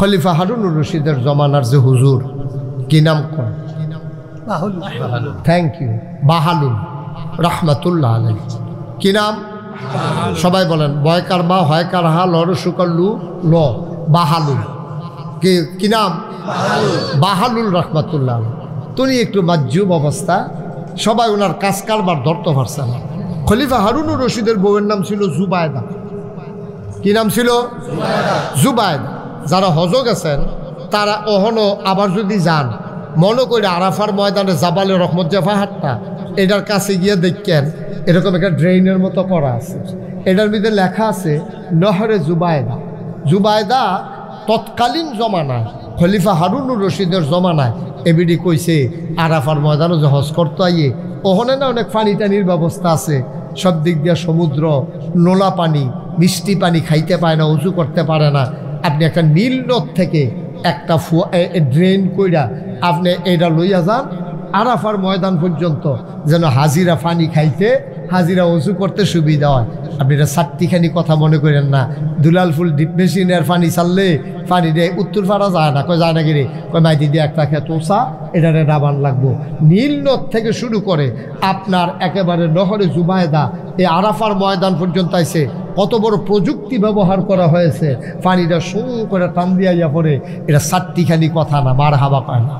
খলিফা হারুনুর রশিদের জমানার যে হুজুর, কি নাম কোন? থ্যাংক ইউ, বাহালুল রহমাতুল্লাহ আলাইহি। কি নাম? সবাই বলেন, বয়কার বা হয়কার হা লড় শুকর লু ল, বাহালুল। কি নাম? বাহালুল রহমাতুল্লাহ আলাইহি। তুমি একটু মাজুব অবস্থা, সবাই ওনার কাজ কারবার ধরতে পারছে না। খলিফা হারুনুর রশিদের বউয়ের নাম ছিল জুবায়দা। কি নাম ছিল? জুবায়দা। যারা হজ গেছেন তারা অহনো আবার যদি যান, মনে করে আরাফার ময়দানে জাবালে রহমত যে পাহাড়টা, এটার কাছে গিয়ে দেখেন এরকম একটা ড্রেইনের মতো করা আছে, এটার মধ্যে লেখা আছে নহরে জুবায়দা। জুবায়দা তৎকালীন জমানায় খলিফা হারুনুর রশিদের জমানায় এবিডি কইছে আরাফার ময়দানে যে হজ করতে আইয়ে ওখানে না অনেক পানি টানির ব্যবস্থা আছে, সব দিক দিয়ে সমুদ্র, নোলা পানি, মিষ্টি পানি খাইতে পায় না, উঁচু করতে পারে না। আপনি একটা নীল নদ থেকে একটা ড্রেন কইরা আপনি এটা লইয়া যান আরাফার ময়দান পর্যন্ত, যেন হাজিরা পানি খাইতে, হাজিরা উঁচু করতে সুবিধা হয়। আপনি এটা চারটিখানি কথা মনে করেন না। দুলাল ফুল ডিপ মেশিনের পানি চাললে পানি দিয়ে উত্তর পাড়া যায় না, কয় যায় না গিরে, কয় মাইদি দিয়ে একটা খেত ওষা এটারে ডাবান লাগবো। নীল নদ থেকে শুরু করে আপনার একেবারে নহরে জুবায়দা এই আরাফার ময়দান পর্যন্ত আইছে। কত বড় প্রযুক্তি ব্যবহার করা হয়েছে, পানিটা সু করে টান দিয়া পড়ে। এটা চারটিখানি কথা না, মার হাবা পায় না।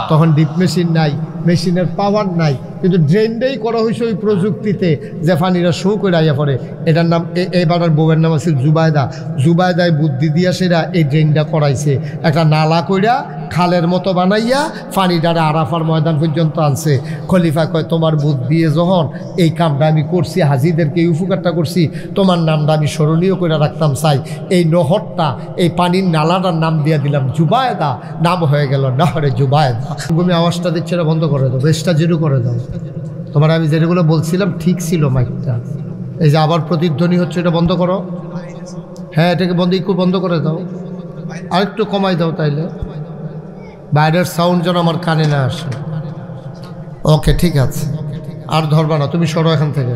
তখন ডিপ মেশিন নাই, মেশিনের পাওয়ার নাই, কিন্তু ড্রেনটাই করা হয়েছে ওই প্রযুক্তিতে যে পানিটা শো করে আইয়া পড়ে। এটার নাম, এইবার বউয়ের নাম আছে জুবায়দা। জুবায়দায় বুদ্ধি দিয়া সেরা এই ড্রেনটা করাইছে, একটা নালা কইরা খালের মতো বানাইয়া পানিটারে আরাফার ময়দান পর্যন্ত আনছে। খলিফা কয়, তোমার বুদ্ধি দিয়ে যখন এই কামটা আমি করছি, হাজিদেরকে এই উপকারটা করছি, তোমার নামটা আমি স্মরণীয় করে রাখতাম চাই। এই নহরটা, এই পানির নালাটার নাম দিয়ে দিলাম জুবায়দা, নাম হয়ে গেল নহরে জুবায়দা। তুমি আওয়াজটা দিচ্ছে না, বন্ধ করে দাও, বেশটা জিরো করে দাও। তোমার আমি যেগুলো বলছিলাম ঠিক ছিল মাইকটা, এই যে আবার প্রতিধ্বনি হচ্ছে, এটা বন্ধ করো। হ্যাঁ, এটাকে একটু বন্ধ করে দাও, আর একটু কমাই দাও, তাইলে বাইরের সাউন্ড যেন আমার কানে না আসে। ওকে, ঠিক আছে, আর ধরবা না, তুমি সরো এখান থেকে,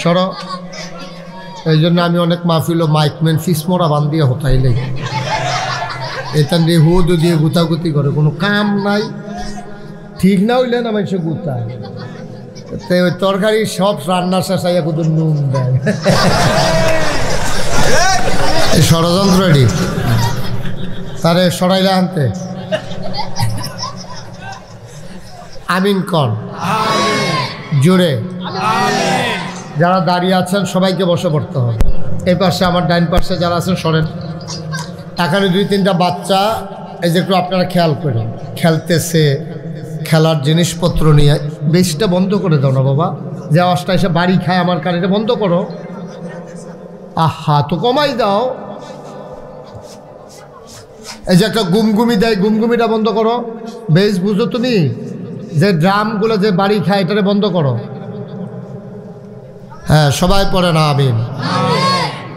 সরো। এই জন্য আমি অনেক মাহফিল মাইকম্যান ফিসমোরা বান্ধিয়ে হতাইলে এটা দিয়ে হুদ দিয়ে গুতাগুতি করে, কোনো কাম নাই, ঠিক না হইলে না মানুষ গুতায়। ওই তরকারি সব রান্নার শেষ আইয়া কুতুর নুন দেয়। এই ষড়যন্ত্র রেডি, তারে সরাইলে আনতে। আমিন কন জোরে। যারা দাঁড়িয়ে আছেন সবাইকে বসে পড়তে হবে। এই পাশে আমার ডাইন পাশে যারা আছেন সরেন। এখানে 2-3টা বাচ্চা, এই যে একটু আপনারা খেয়াল করেন, খেলতেছে, খেলার জিনিসপত্র নিয়ে। বেশিটা বন্ধ করে দাও না বাবা, যে আওয়াজটা এসে বাড়ি খায় আমার কানে, এটা বন্ধ করো। আহা, তো কমাই দাও। এই যে একটা গুমগুমি দেয়, গুমগুমিটা বন্ধ করো। বেশ বুঝো তুমি, যে ড্রামগুলো যে বাড়ি খায় এটারে বন্ধ করো। হ্যাঁ, সবাই পড়েন আমিন,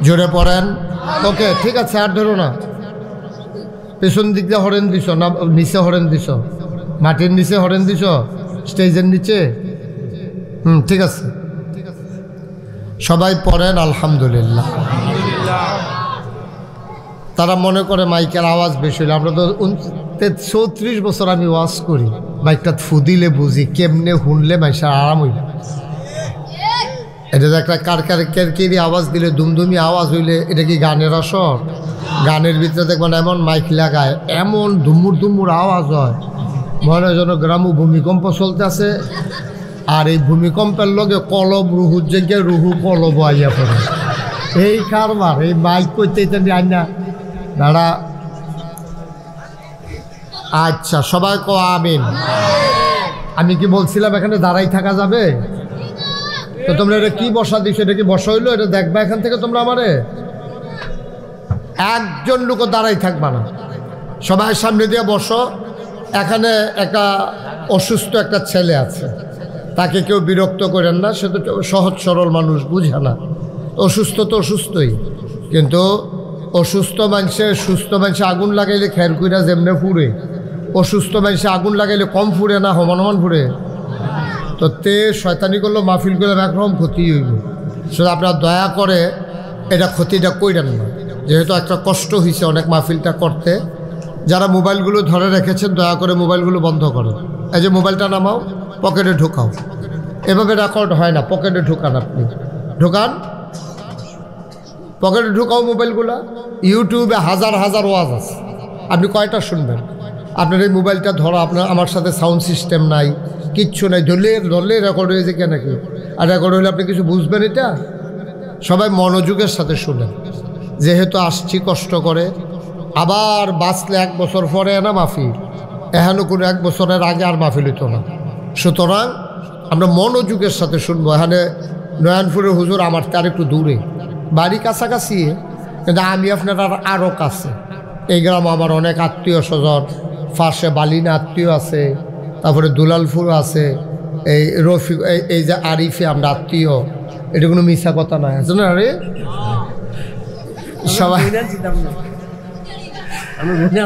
জোরে পড়েন। ওকে, ঠিক আছে, আর ধরো না। পেছন দিক দিয়ে হরেন দিছ না, নিচে হরেন দিছ, মাটির নিচে হরেন দিছ, স্টেজের নিচে। ঠিক আছে, সবাই পড়েন আলহামদুলিল্লাহ। তারা মনে করে মাইকের আওয়াজ বেশি হইলে, আমরা তো 34 বছর আমি ওয়াজ করি, মাইকটা ফুদিলে বুঝি কেমনে শুনলে মাইসা আরাম হইলে। এটা যে একটা কারকারি আওয়াজ দিলে, দুমদুমি আওয়াজ হইলে, এটা কি গানের আসর? গানের ভিতরে দেখবেন এমন মাইক লাগায়, এমন ধুমুর ধুমুর আওয়াজ হয়, মনে হয় যেন গ্রামে ভূমিকম্প চলতে আছে। আর এই ভূমিকম্পের লগে কলব রুহুর জায়গায় রুহু কলব আইয়া পড়ে। এই কারবার, এই মাইক করতে আই না দাঁড়া। আচ্ছা, সবাই কো আমিন। আমি কি বলছিলাম এখানে দাঁড়াই থাকা যাবে? তো তোমরা এটা কি বসা দিছো? এটা কি বসা হইলো? এটা দেখবা এখান থেকে তোমরা আমারে। একজন লোকও দাঁড়াই থাকবা না, সবাই সামনে দিয়ে বসো। এখানে একটা অসুস্থ একটা ছেলে আছে, তাকে কেউ বিরক্ত করেন না, সে তো সহজ সরল মানুষ, বুঝে না। অসুস্থ তো অসুস্থই, কিন্তু অসুস্থ মানুষে, সুস্থ মানুষে আগুন লাগাইলে খের কইরা যেমনে ফুরে, অসুস্থ মানুষে আগুন লাগাইলে কম ফুরে না, সমান সমান ফুরে। তো তে শয়তানি করলো, মাহফিল করলে একরকম ক্ষতি হইব। শুধু আপনারা দয়া করে এটা ক্ষতিটা কইরেন না। যেহেতু একটা কষ্ট হয়েছে অনেক মাহফিলটা করতে। যারা মোবাইলগুলো ধরে রেখেছেন দয়া করে মোবাইলগুলো বন্ধ করেন। এই যে মোবাইলটা নামাও, পকেটে ঢোকাও। এভাবে রেকর্ড হয় না, পকেটে ঢোকান, আপনি ঢোকান, পকেটে ঢোকাও মোবাইলগুলা। ইউটিউবে হাজার হাজার ওয়াজ আছে, আপনি কয়টা শুনবেন? আপনার এই মোবাইলটা ধরা, আপনার আমার সাথে সাউন্ড সিস্টেম নাই, কিচ্ছু নাই, ধরলে রেকর্ড হয়েছে কেন কি? আর রেকর্ড হলে আপনি কিছু বুঝবেন? এটা সবাই মনোযোগের সাথে শুনেন। যেহেতু আসছি কষ্ট করে, আবার বাঁচলে 1 বছর পরে না মাহফিল, এখানে কোনো 1 বছরের আগে আর মাহফিল হতো না। সুতরাং আমরা মনোযোগের সাথে শুনবো। এখানে নয়নপুরের হুজুর আমার তার একটু দূরে, বাড়ি কাছাকাছি, কিন্তু আমি আপনার আরও কাছে। এই গ্রাম আমার অনেক আত্মীয় স্বজন, পাশে বালিনা আত্মীয় আছে, তারপরে দুলালপুর আছে, এই রফিক, এই যে আরিফে আমরা আত্মীয়, এটা কোনো মিথ্যা কথা নয়, আছে না? আরে সবাই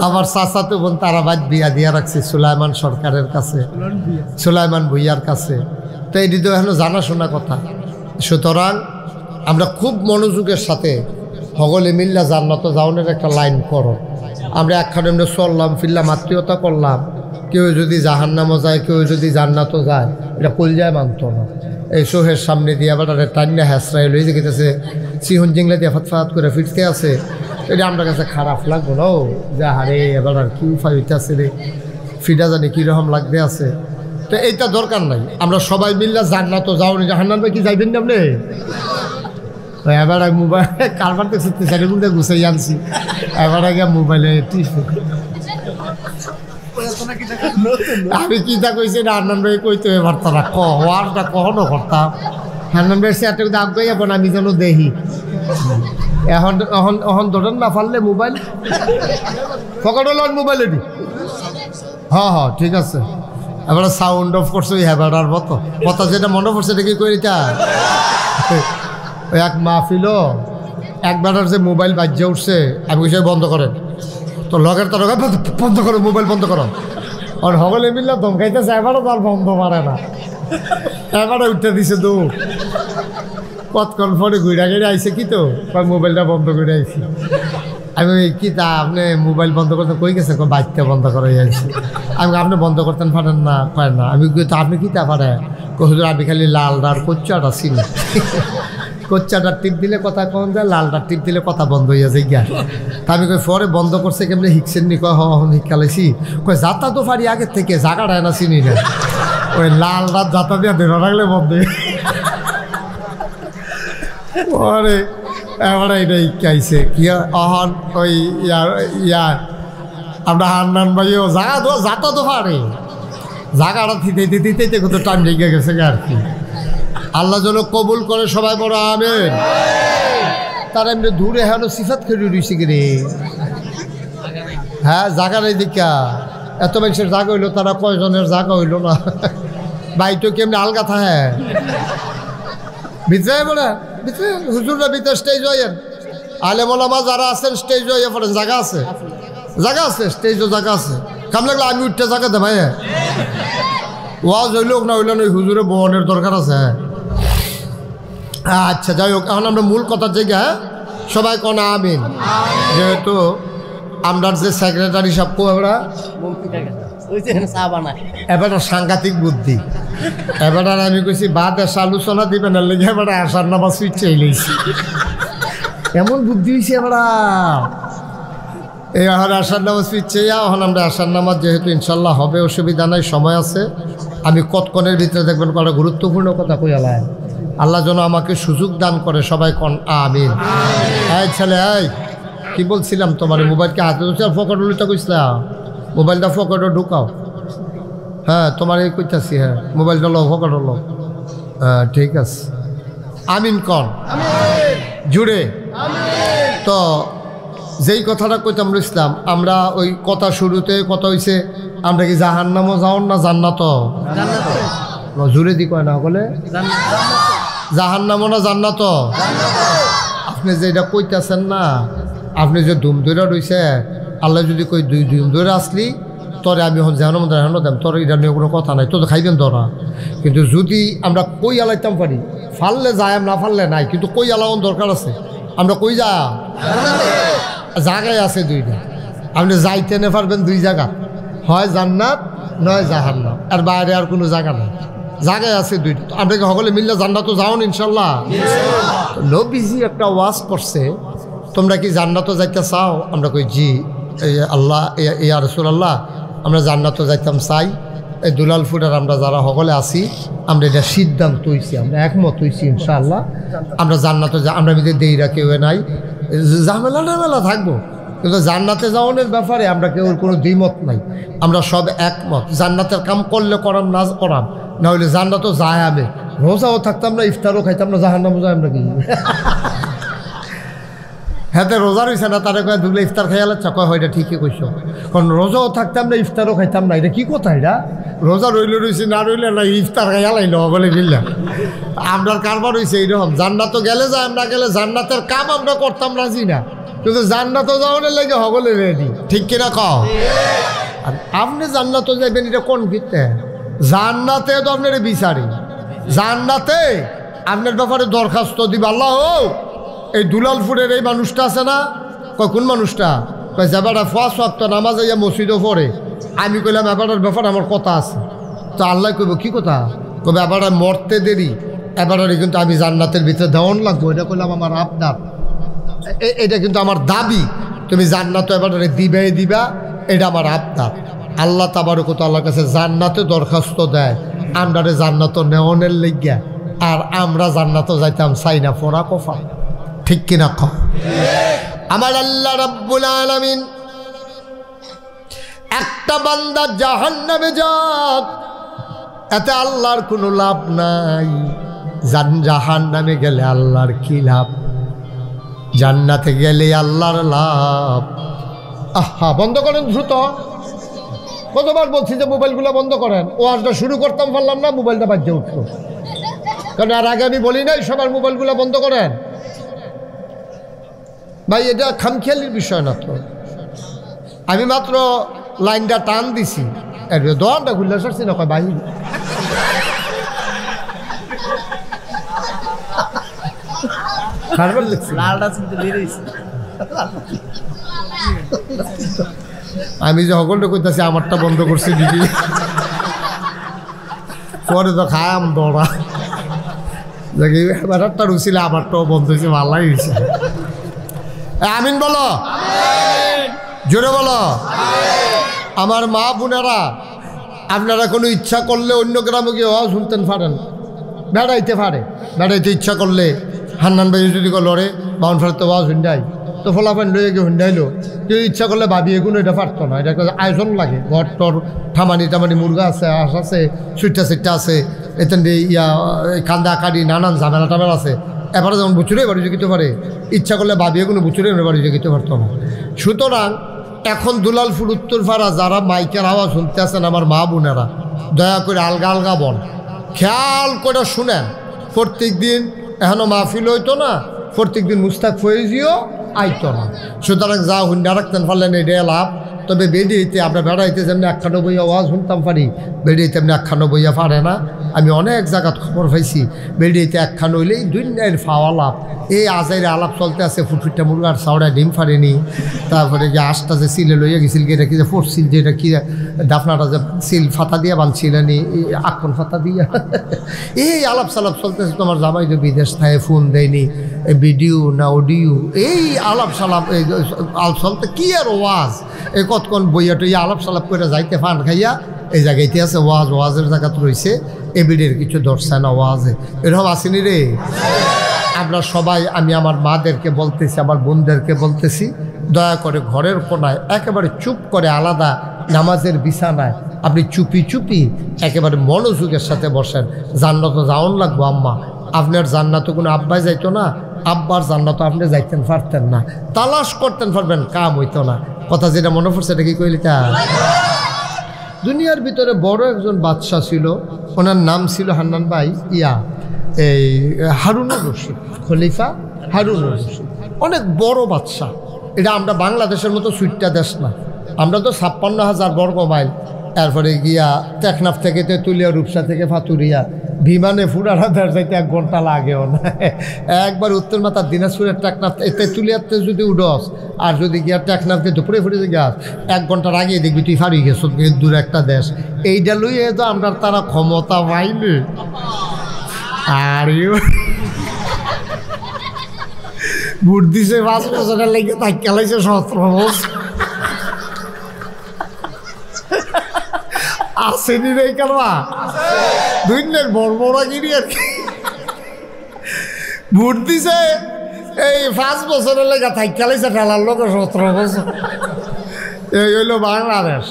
আমার চাচাতো বোন তারাবাদ বিয়া দিয়া রাখছি সুলাইমান সরকারের কাছে, সুলাইমান ভুইয়ার কাছে। তো এটি তো এখনো জানাশোনা কথা। সুতরাং আমরা খুব মনোযোগের সাথে সকলে মিল্লা জান্নাত যাওনের একটা লাইন করো। আমরা একখানে এমনি চললাম ফিরলাম, আত্মীয়তা করলাম, কেউ যদি জাহান্নামও যায়, কেউ যদি জান্নাতও যায়, এটা কলজায় মানত না। এই শোহের সামনে দিয়ে আবার টান্না হ্যাসরাই লই যে গেতেছে সিহন জিংলা দিয়ে ফাত করে ফিরতে আছে, এটা আমার কাছে খারাপ লাগবো না, যে হারে এবার আর কি উপায় হইতে আছে রে, ফিটা জানি কীরকম লাগতে আছে। তো এইটা দরকার নাই, আমরা সবাই মিললে জান্নাতও যাওনি, জাহান্নামে কি যাইবেন না আপনি? এবার মোবাইল কারবার দেখছি চারিগুলো গুছাই আনছি, এবার আগে মোবাইলে আমি কিতা কইছি না হান্নান ভাই কইতে পারতাম না, কওয়ারটা কখনো করতাম। হান্নান ভাই সেটা দাগ গই এখন আমি যেন দেখি। এখন এখন এখন ধরেন না পারলে মোবাইল পকেটে লন, মোবাইল এটি। হ্যাঁ হ্যাঁ ঠিক আছে। এবার সাউন্ড অফ করছো হেবাটার মতো কথা, যেটা মনে পড়ছে এটা কি করি তা। ওই এক মাহফিল একবারের যে মোবাইল বাজ্যে উঠছে, আমি কিছু বন্ধ করেন তো লগের তার বন্ধ করো, মোবাইল বন্ধ করো। আর সকলে মিললে ধমকাইতেছে, এবারও তার বন্ধ পারে না, এবারে উঠে দিছে দৌড়। কতক্ষণ পরে ঘুরা গেড়ে আইসে কি তো মোবাইলটা বন্ধ করে আইসি। আমি কি তা আপনি মোবাইল বন্ধ করতে কই গেছে, বাচ্চা বন্ধ করে আইসি। আমি আপনি বন্ধ করতেন পারেন না, পারেন না। আমি তো আপনি কি তা পারে হুজুর, আমি খালি লালদার কোচ্চাটা চিনি, কোচ্চাটার টিপ দিলে কথা কম যায়, লালটার টিপ দিলে কথা বন্ধ হইয়া যায় গিয়া। তা আমি কই পরে বন্ধ করছে কেমনি হিকছেন নি, কয় হন হিকালাইছি, কয় যাতা তো পারি আগের থেকে, জাগাটায় না চিনি না, ওই লাল রাত যাতা দিয়া ধরে রাখলে বন্ধ। পরে এবার এটা ইকাইছে কি অহন ওই ইয়ার আমরা হান্নান ভাইও যাতা তো পারে, জাগাটা থিতে দিতে কত টাইম লেগে গেছে আর কি। আল্লাহ যেন কবুল করে, সবাই বড় আমেন। তার এমনি দূরে হেন সিফাত খেয়ে রয়েছে কি রে? হ্যাঁ জাগা নেই দেখা, এত মানুষের জাগা হইলো, তারা কয়জনের জাগা হইল না? বাইটো কেমনি আলগা থাকে ভিতরে বলে ভিতরে, হুজুররা ভিতরে স্টেজ হইয়েন, আলেমা যারা আছেন স্টেজ হইয়া পড়েন, জায়গা আছে, জায়গা আছে, স্টেজও জায়গা আছে। কাম লাগলে আমি উঠতে জায়গা দে ভাই, ওয়াজ হইল না হইল না, হুজুরে বহনের দরকার আছে। আচ্ছা যাই হোক, এখন আমরা মূল কথার জায়গা, সবাই কোন আমিন। যেহেতু আমরা যে সেক্রেটারি সব আমরা এবার সাংঘাতিক বুদ্ধি, এবার আমি কইছি বাদ এসে আলোচনা দিবেন না লেগে এবার আসার নামাজ সুইচ চাইলেছি, এমন বুদ্ধি হয়েছে এবার। এই এখন আসার নামাজ সুইচ চাইয়া, এখন আমরা আসার নামাজ যেহেতু ইনশাল্লাহ হবে, অসুবিধা নাই, সময় আছে। আমি কতক্ষণের ভিতরে দেখবেন কটা গুরুত্বপূর্ণ কথা কইয়ালাম। আল্লাহ যেন আমাকে সুযোগ দান করে, সবাই কন আমিন। এই ছেলে, এই কি বলছিলাম তোমার, মোবাইলকে হাতে ফকট উল্টা কইছিলাম, মোবাইলটা ফকটে ঢুকাও। হ্যাঁ তোমার এই কইতাছি, হ্যাঁ মোবাইলটা লো, ফকট লো। হ্যাঁ ঠিক আছে, আমিন কন জুড়ে। তো যেই কথাটা কইতাম ইসলাম, আমরা ওই কথা শুরুতে কথা হইছে, আমরা কি জাহান্নামও যাওন না জান্নাত? জুড়ে দি কয় না বলে জাহান্নামও না জান্নাত? আপনি যে এটা কইতেছেন না, আপনি যে ধুম ধরে রইছে, আল্লাহ যদি কই দুই ধুম ধরে আসলি তোরে আমি এখন যেন দেম, তোর এটা নিয়ে কোনো কথা নাই, তোর খাইবেন তোরা। কিন্তু যদি আমরা কই আলাইতাম পারি, ফাললে যায়, না ফাললে নাই, কিন্তু কই আলাওন দরকার আছে। আমরা কই যা জায়গায় আছে দুইটা, আপনি যাইতে নে পারবেন দুই জায়গা, হয় জান্নাত নয় জাহান্নাম, আর বাইরে আর কোনো জায়গা নেই, জায়গায় আছে দুইটা। আমরা কি সকলে মিললে জান্নাতও যাওন ইনশাল্লাহ? নবীজি একটা ওয়াজ করছে, তোমরা কি জান্নাতও যাইতে চাও? আমরা কই জি আল্লাহ, ইয়া রাসূলুল্লাহ, আমরা জান্নাতও যাইতাম চাই। এই দুলালপুরের আমরা যারা সকলে আছি, আমরা এটা সিদ্ধান্ত হইছি, আমরা একমত হইছি ইনশাআল্লাহ আমরা জান্নাতে আমরা মিলে দেইরা কেউ নাই, ঝামেলা টামেলা থাকবো, কিন্তু জান্নাতে যাওয়ানোর ব্যাপারে আমরা কেউ কোনো দ্বিমত নাই, আমরা সব একমত। জান্নাতের কাম করলে করাম, না করাম, না হইলে জান্নাতও যায়। আমি রোজাও থাকতাম না, ইফতারও খাইতাম না, জাহান্নামও যায় আমরা কি? হ্যাঁ, রোজা রয়েছে না, তারা কয়ে দুগুলো ইফতার খাইয়া লাগছে, কয় হয় এটা ঠিকই কইস, কারণ রোজাও থাকতাম না, ইফতারও খাইতাম না, এটা কি কথা? এটা রোজা রইলে রয়েছে, না রইলে না, ইফতার খাইয়া লাইল বলে বিল্লা। আমরার কারবার হয়েছে এইরকম, জান্নাতও গেলে যায়, আমরা গেলে জান্নাতের কাম আমরা করতাম রাজি না, কিন্তু জান্নাতও যাওয়ার লেগে সকলে রেডি, ঠিক কিনা কও? আর আপনি জান্নাতও যাবেন, এটা কোন ভিত্তে? জান্নাতে তো আপনার বিচারি, জান্নাতে আপনার ব্যাপারে দরখাস্ত দিবে আল্লাহ। এই দুলালপুরের এই মানুষটা আছে না, কয় কোন মানুষটা? কয় যাবাটা ফার্স্ট ওয়াক্ত নামাজ ইয়া মসজিদও পড়ে। আমি কইলাম এবারের ব্যাপারে আমার কথা আছে। তো আল্লাহ কইব কি কথা? কবে এবারে মরতে দেরি, এবারে কিন্তু আমি জান্নাতের ভিতরে দেওয়ান লাগবো। এটা কইলাম আমার আপনার, এটা কিন্তু আমার দাবি, তুমি জান্নাত এবারে দিবা, এটা আমার আপনার। আল্লাহ তাবারক আল্লাহর কাছে জান্নাতে দরখাস্ত দেয়, আমরা জান্নাত নেওয়ানের লেগিয়া, আর আমরা জান্নাতও যাইতাম চাই না, ফোরা কফা, ঠিক কিনা কও? আমার আল্লাহ রাব্বুল আলামিন একটা বান্দা জাহান্নামে যাক, এতে আল্লাহর কোনো লাভ নাই। জাহান্নামে গেলে আল্লাহর কি লাভ? জান্নাতে গেলে আল্লাহর লাভ। আহা, বন্ধ করেন দ্রুত। কতবার বলছি যে মোবাইলগুলো বন্ধ করেন, ওয়াজটা শুরু করতাম পারলাম না, মোবাইলটা বাজে উঠলো, কারণ আর আগে আমি বলি নাই সবার মোবাইলগুলো বন্ধ করেন। ভাই, এটা খামখেয়ালির বিষয় না তো, আমি মাত্র লাইনটা টান দিছি, দোয়ানটা খুললে সারছি না, কয় বাহির আমি যে সকলটা করতেছি আমারটা বন্ধ করছি দিদি, পরে তো খায়াম দৌড়া দেখি ব্যাপারটা রুছিল, আমারটাও বন্ধ হয়েছে, ভালোই হয়েছে। আমিন বলো, জোরে বলো। আমার মা বোনেরা, আপনারা কোনো ইচ্ছা করলে অন্য গ্রামে গিয়ে ওয়াজ শুনতেন পারেন, বেড়াইতে পারে, বেড়াইতে ইচ্ছা করলে হান্নান ভাই যদি লড়ে বাউন ফেরতে ওয়াজ হুন্ডাই, তো ফলাফান লয়ে গিয়ে হুন্ডাইলো, কেউ ইচ্ছা করলে ভাবি এগুলো এটা পারতো না। এটা একটা আয়োজন লাগে, ঘর টর ঠামানি টামানি মুরগা আছে, হাঁস আছে, সুইটটা আছে, এতেন ইয়া কান্দা কাটি নানান ঝামেলা টামেলা আছে। এবারে যেমন বুচুরে বাড়ি জগিতে পারে, ইচ্ছা করলে ভাবিয়ে কোনো বুচুরে বাড়ি জগিতে পারতো না। সুতরাং এখন দুলালপুর উত্তরপাড়া যারা মাইকের আওয়াজ শুনতে আছেন, আমার মা বোনেরা, দয়া করে আলগা আলগা বল, খেয়াল করে শুনেন। প্রত্যেক দিন এখনও মাহফিল হইতো না, প্রত্যেক দিন মুস্তাক ফয়েজিও আইতো না। সুতরাং যা হুন্ডা রাখতেন পারলেন এটাই লাভ। তবে বেরিয়েতে আমরা বেড়াইতে যেমনি 91 আওয়াজ শুনতাম পারি, বেরিয়েতে এমনি 91 পারে না। আমি অনেক জায়গাত খবর পাইছি, বেরিয়েতে 1 হইলেই দুনিয়ার ফাওয়া লাভ। এই আজাইরে আলাপ চলতে আছে, ফুটফুটটা মুরগার চাউড়ায় ডিম ফারেনি, তারপরে যে আশটা যে সিলে লইয়া গেছিল, এটা কি যে ফোরছিল, যেটা কি দাফনাটা যে সিল ফাতা দিয়ে বানছিলেনি, আক্ষণ ফাতা দিয়া, এই আলাপ সালাপ চলতেছে। তোমার জামাই তো বিদেশ থাকে, ফোন দেয়নি, ভিডিও না অডিও, এই আলাপ সালাপ আল চলতে কি আর ওয়াজ, এই কতক্ষণ বইয়া টইয়া আলাপ সালাপ করে যাইতে ফান খাইয়া এই জায়গাইতে আছে ওয়াজ, ওয়াজের জায়গাত রয়েছে, এবিডের কিছু ধরছে না ওয়াজে, এরকম আসেনি রে। আমরা সবাই, আমি আমার মাদেরকে বলতেছি, আমার বোনদেরকে বলতেছি, দয়া করে ঘরের কোনায় একেবারে চুপ করে আলাদা নামাজের বিছানায় আপনি চুপি চুপি একেবারে মনোযোগের সাথে বসেন। জান্নাত যাওন লাগবো আম্মা, আপনার জান্নাত কোনো আব্বাই যাইতো না, আব্বার জান্নাত আপনি যাইতেন পারতেন না, তালাশ করতেন পারবেন, কাম হইতো না। কথা যেটা মনে পড়ছে এটা কি কইলি? তা দুনিয়ার ভিতরে বড় একজন বাদশাহ ছিল, ওনার নাম ছিল হান্নান ভাই এই হারুনুর রশিদ, খলিফা হারুনুর রশিদ, অনেক বড় বাদশাহ। এটা আমরা বাংলাদেশের মতো সুইটটা দেশ না, আমরা তো 56,000 বর্গ মাইল, এরপরে গিয়া টেকনাফ থেকে তেঁতুলিয়া, রূপসা থেকে ফাতুরিয়া, বিমানে ফুরারা যাইতে 1 ঘন্টা লাগেও না। একবার উত্তর মাথার দিনাজপুরের টেকনাফ তেঁতুলিয়াতে যদি উডস, আর যদি গিয়া টেকনাফ কিন্তু পুরে ফুটে গাছ 1 ঘন্টার আগে দেখবি তুই ফারি গেছ দূর একটা দেশ। এইটা লইয়ে তো আমরা তারা ক্ষমতা পাইনি। আর ভোট দিছে 5 বছরের লেগে তাই খেলাইছে 17 বছর আসেনি রে কারবা 2 দিনের বড়বড়াগিরি আর কি। ভোট দিছে এই 5 বছরের লেগে তাই খেলাইছে ঠেলার লোক 17 বছর। এই হইল বাংলাদেশ।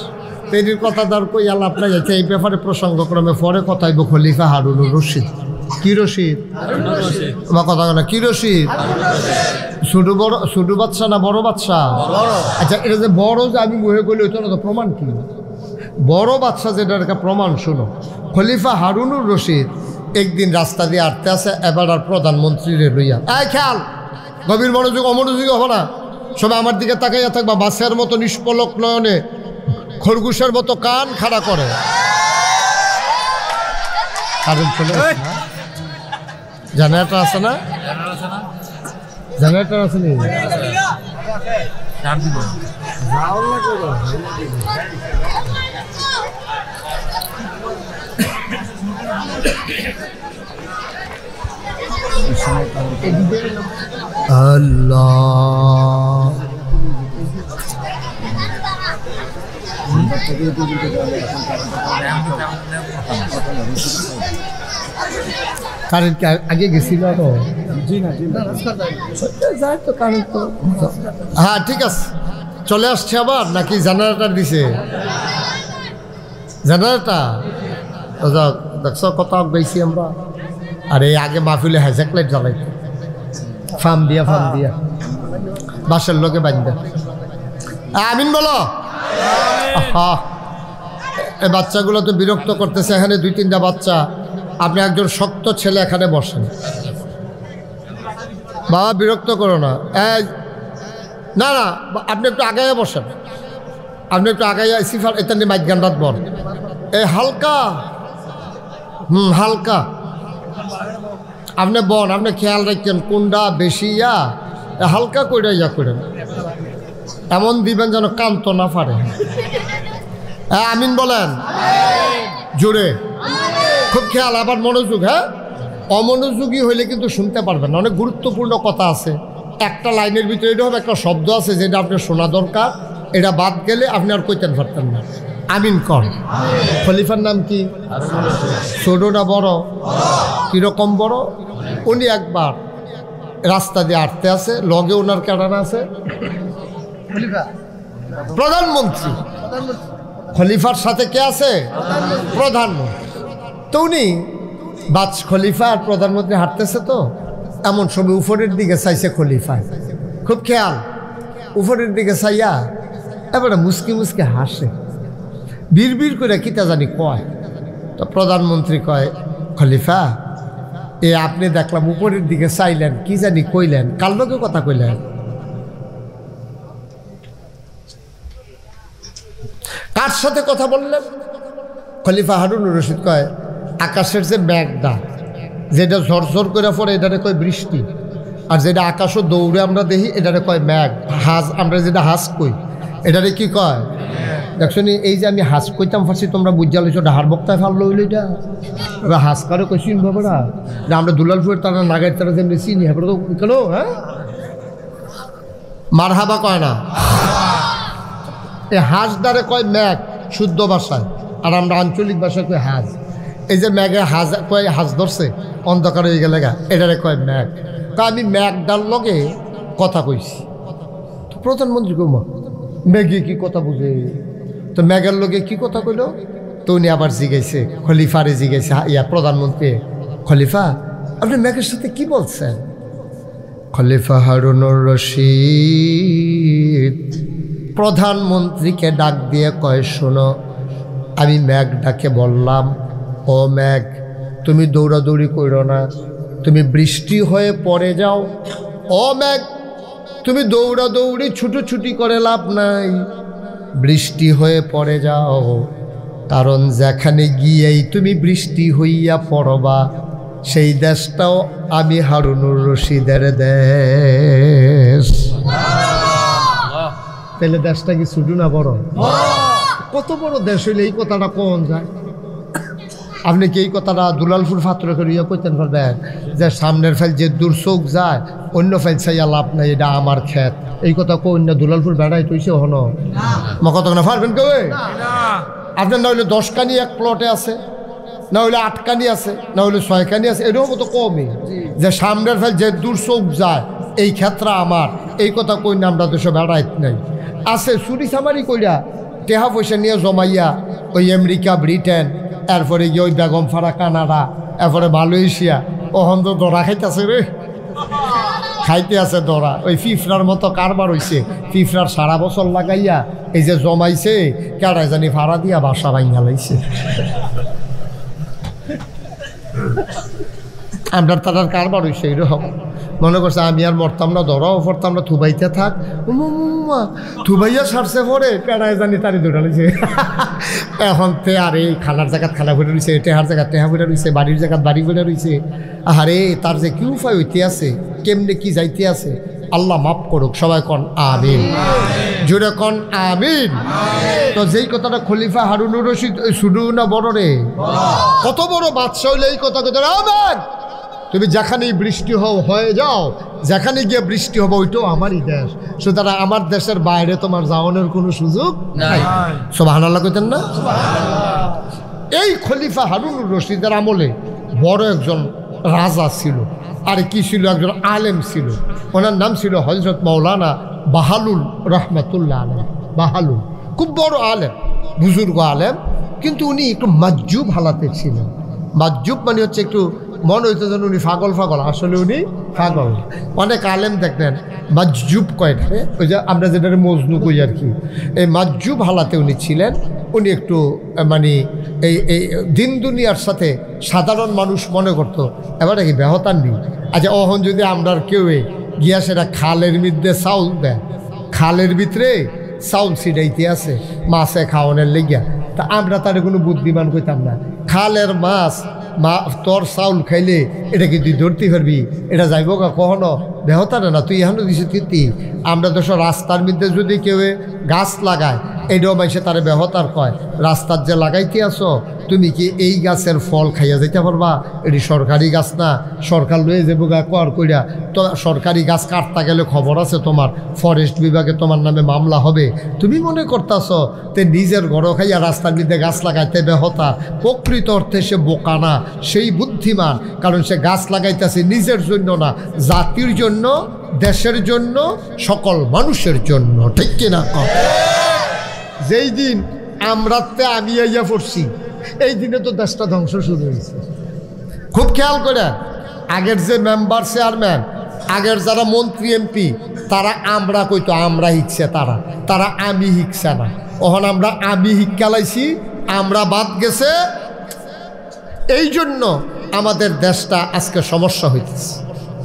তেরির কথা দর কই আলাপ নাই। এই ব্যাপারে প্রসঙ্গক্রমে পরে কথা হইব খলিফা হারুনুর রশিদ। কি রশিদ? আমার কথা না কি রশিদ? ছোট বাচ্চা না বড় বাচ্চা? আচ্ছা এটা যে বড় যে আমি মনে করলি ওইটা তো প্রমাণ কি? বড় বাচ্চা যেটার একটা প্রমাণ শুনো। খলিফা হারুনুর রশিদ একদিন রাস্তা দিয়ে আটতে আছে এবার আর প্রধানমন্ত্রীর লইয়া। এই খেয়াল, গভীর মনোযোগ অমনোযোগী হবে না। সবাই আমার দিকে তাকাইয়া থাকবা। বাসের মতো নিষ্পলক নয়নে খরগোশের মতো কান খাড়া করে। জেনারেটর আছে না? জেনারেটর আছে নি? আল্লাহ কারেন্ট আগে গেছিল তো? হ্যাঁ ঠিক আছে, চলে আসছে আবার নাকি জেনারেটর দিছে? জেনারেটর দেখছ কত বেশি আমরা। আর এই আগে মাহফিলে হাইজ্যাক লাইট জ্বালাইত ফার্ম দিয়া বাসের লোকে বান্ধা। আমিন বলো। এই বাচ্চাগুলো তো বিরক্ত করতেছে। এখানে 2-3টা বাচ্চা। আপনি একজন শক্ত ছেলে এখানে বসেন। বাবা বিরক্ত করো না। না না আপনি একটু আগাইয়া বসেন। আপনি একটু আগাইয়া সিফার এটা নিয়ে মাইক গান্ডাত বল। এই হালকা হালকা আপনি বন। আপনি খেয়াল রাখছেন কোনটা বেশি হালকা করে করেন। এমন দিবেন যেন কান্ত না পারে। আমিন বলেন জোরে, খুব খেয়াল। আবার মনোযোগ। হ্যাঁ, অমনোযোগী হইলে কিন্তু শুনতে পারবেন না। অনেক গুরুত্বপূর্ণ কথা আছে। একটা লাইনের ভিতরে এরকম একটা শব্দ আছে যেটা আপনার শোনা দরকার। এটা বাদ গেলে আপনি আর কইতেন পারতেন না। আমিন কর। খলিফার নাম কি? ছোট না বড়? কিরকম বড়? উনি একবার রাস্তা দিয়ে আটতে আছে, লগে ওনার ক্যাডার আছে প্রধানমন্ত্রী। খলিফার সাথে কে আছে? প্রধানমন্ত্রী। তো উনি খলিফা আর প্রধানমন্ত্রী হাঁটতেছে তো এমন সময় উপরের দিকে চাইছে খলিফা। খুব খেয়াল, উপরের দিকে চাইয়া এবারে মুসকি মুসকি হাসে, বিড় করে কিতা জানি কয়। তো প্রধানমন্ত্রী কয়, খলিফা আপনি দেখলাম উপরের দিকে চাইলেন, কি জানি কইলেন, কার লোকে কথা কইলেন? কার সাথে কথা বললেন? খলিফা হারুনুর রশিদ কয়, আকাশের যে মেঘটা যেটা ঝরঝর করে পড়ে এটারে কয় বৃষ্টি। আর যেটা আকাশও দৌড়ে আমরা দেখি এটারে কয় মেঘ। হাজ আমরা যেটা হাজ কই এটারে কি কয়? দেখছো নি, এই যে আমি হাজ কইতাম ফার্সি তোমরা বুঝা লইছো ডাহার বক্তায় ফাল লইল। এটা এবার হাজ কারো কই চিনব না যে আমরা দুলালপুরের তারা নাগাইর তারা যেমনি চিনি হ্যাঁ তো কেন? হ্যাঁ মারহাবা কয় না। এই হাজ দ্বারে কয় মেঘ শুদ্ধ ভাষায়, আর আমরা আঞ্চলিক ভাষায় কই হাজ। এই যে মেঘে হাজ কয় হাজ ধরছে অন্ধকার হয়ে গেলে গা, এটারে কয় মেঘ। তা আমি মেঘটার লগে কথা কইছি। তো প্রধানমন্ত্রী কইমা মেঘে কি কথা বুঝে? তো মেঘের লগে কি কথা কইল? তো উনি আবার জিগাইছে, খলিফারে জিগাইছে প্রধানমন্ত্রী, খলিফা আপনি মেঘের সাথে কি বলছেন? খলিফা হারুনুর রশিদ প্রধানমন্ত্রীকে ডাক দিয়ে কয়, শোনো আমি মেঘটাকে বললাম, ও মেঘ তুমি দৌড়াদৌড়ি করো না, তুমি বৃষ্টি হয়ে পড়ে যাও। ও মেঘ তুমি দৌড়াদৌড়ি ছুটোছুটি করে লাভ নাই, বৃষ্টি হয়ে পড়ে যাও। কারণ যেখানে গিয়েই তুমি বৃষ্টি হইয়া পড়বা সেই দেশটাও আমি হারুনুর রশিদের দেশ। তাহলে দেশটা কি ছোট না বড়? কত বড় দেশ হইলে এই কথাটা কোন যায়? আপনি কি এই কথাটা দুলালপুর ফাত্র করিয়া কইতেন পারবেন যে সামনের ফেল যে দূর চোখ যায় অন্য ফেল চাইয়া লাভ নাই, এটা আমার ক্ষেত? এই কথা কই না দুলালপুর বেড়াই তৈছে হন মা কত না পারবেন কেউ? আপনার না হইলে 10 কানি এক প্লটে আছে, না হইলে 8 কানি আছে, না হইলে 6 কানি আছে, এরকম তো কমই যে সামনের ফেল যে দূর চোখ যায় এই ক্ষেত্রে আমার। এই কথা কই না আমরা দেশে বেড়াইত নাই। আছে চুরি চামারি কইরা টেহা পয়সা নিয়ে জমাইয়া ওই আমেরিকা, ব্রিটেন, এরপরে গিয়ে ওই বেগম ফাড়া কানাডা, এরপরে মালয়েশিয়া, ওহন তো দরা খাইতেছে রে, খাইতে আছে দরা। ওই ফিফরার মতো কারবার হইছে। ফিফরার সারা বছর লাগাইয়া এই যে জমাইছে, কেডায় জানি ভাড়া দিয়া বাসা ভাঙা লাইছে। আমরা তার কারবার হইছে এরকম। মনে করছে আমি আর মরতাম না, ধরাও পড়তাম না, থুবাইতে থাক। থুবাইয়া সারছে পরে কেডায় জানি তারি দৌড়া লইছে। এখন তে আর এই খানার জায়গাত খানা ফুটে রয়েছে, টেহার জায়গাত টেহা ফুটে রয়েছে, বাড়ির জায়গাত বাড়ি ফুটে রয়েছে। আরে তার যে কি উপায় হইতে আছে, কেমনে কি যাইতে আছে, আল্লাহ মাফ করুক। সবাই কন আমিন, জোরে কন আমিন। তো যেই কথাটা খলিফা হারুনুর রশিদ শুধু না বড় রে, কত বড় বাদশা হইলে এই কথা কথা আমেন। তুমি যেখানেই বৃষ্টি হয়ে যাও, যেখানে গিয়ে বৃষ্টি হবে ওইটাও আমারই দেশ, সুতরাং আমার দেশের বাইরে তোমার যাওয়ানোর কোনো সুযোগ নাই। সুবহানাল্লাহ কইতেন না? এই খলিফা হারুনুর রশিদের আমলে বড় একজন রাজা ছিল, আর কি ছিল, একজন আলেম ছিল। ওনার নাম ছিল হযরত মাওলানা বাহালুল রহমাতুল্লাহ আলাইহি। বাহালুল খুব বড় আলেম, বুজুর্গ আলেম, কিন্তু উনি একটু মাজজুব হালাতে ছিলেন। মাজজুব মানে হচ্ছে একটু মনে হইতো যেন উনি পাগল পাগল, আসলে উনি পাগল। অনেক আলেম দেখবেন মাজজুব কয়েকটা, ওই যে আমরা যেটা মজনু কই আর কি, এই মাজজুব হালাতে উনি ছিলেন। উনি একটু মানে এই দিন দুনিয়ার সাথে সাধারণ মানুষ মনে করতো এবারে কি বেহতান নেই। আচ্ছা অহন যদি আমরা কেউ গিয়া সেটা খালের মধ্যে চাউল দেয়, খালের ভিতরে চাউল ছিটাইতে আছে মাছে খাওয়ানোর লেগিয়া, তা আমরা তার কোনো বুদ্ধিমান কইতাম না, খালের মাছ তোর চাউল খাইলে এটা কি তুই ধরতে পারবি, এটা যাইব গা কখনো বেহতারে না, তুই এখনো দিছে কীর্তি। আমরা তো রাস্তার মধ্যে যদি কেউ গাছ লাগায়, এটাও মাইসে তারে বেহতার কয়, রাস্তার যে লাগাইতে আসো তুমি কি এই গাছের ফল খাইয়া যাইতে পারবা? এটি সরকারি গাছ না, সরকার লয়ে যাবো গা কর কইরা। তো সরকারি গাছ কাটতে গেলে খবর আছে তোমার, ফরেস্ট বিভাগে তোমার নামে মামলা হবে। তুমি মনে করতেছ তে নিজের ঘরও খাইয়া রাস্তার মধ্যে গাছ লাগাইতে বেহতা। প্রকৃত অর্থে সে বোকা না, সেই বুদ্ধিমান, কারণ সে গাছ লাগাইতেছে নিজের জন্য না, জাতির জন্য, দেশের জন্য, সকল মানুষের জন্য। ঠিক কিনা? যেই দিন আমরাতে আমি আইয়া পড়ছি, এই দিনে তো দেশটা ধ্বংস শুরু হয়েছে। খুব খেয়াল করে, আগের যে মেম্বার চেয়ারম্যান, আগের যারা মন্ত্রী এমপি, তারা আমরা কইতো আমরা শিখছে, তারা আমি শিখছে না। ওখানে আমরা আমি শিক্ষালাইছি, আমরা বাদ গেছে। এই জন্য আমাদের দেশটা আজকে সমস্যা হইতেছে।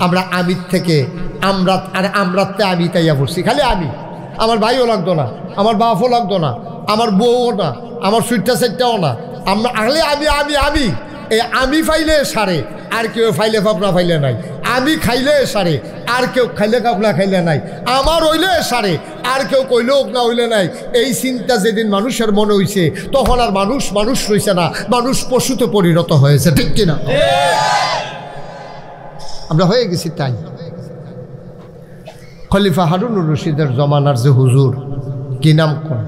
আমরা আমির থেকে আমরাতে আমি তাইয়া পড়ছি, খালি আমি। আমার ভাইও লাগতো না, আমার বাপও লাগতো না, আমার বউও না, আমার সুইটটা সেটটাও না। আমরা আগে আমি এই আমি ফাইলে সারে, আর কেউ ফাইলে ফাপনা ফাইলে নাই। আমি খাইলে সারে, আর কেউ খাইলে কাপনা খাইলে নাই। আমার হইলে সারে, আর কেউ কইলেও না হইলে নাই। এই চিন্তা যেদিন মানুষের মনে হইছে, তখন আর মানুষ রইছে না, মানুষ পশুতে পরিণত হয়েছে। ঠিক কিনা? আমরা হয়ে গেছি তাই। খলিফা হারুনুর রশিদের জমানার যে হুজুর, কি নাম কোন?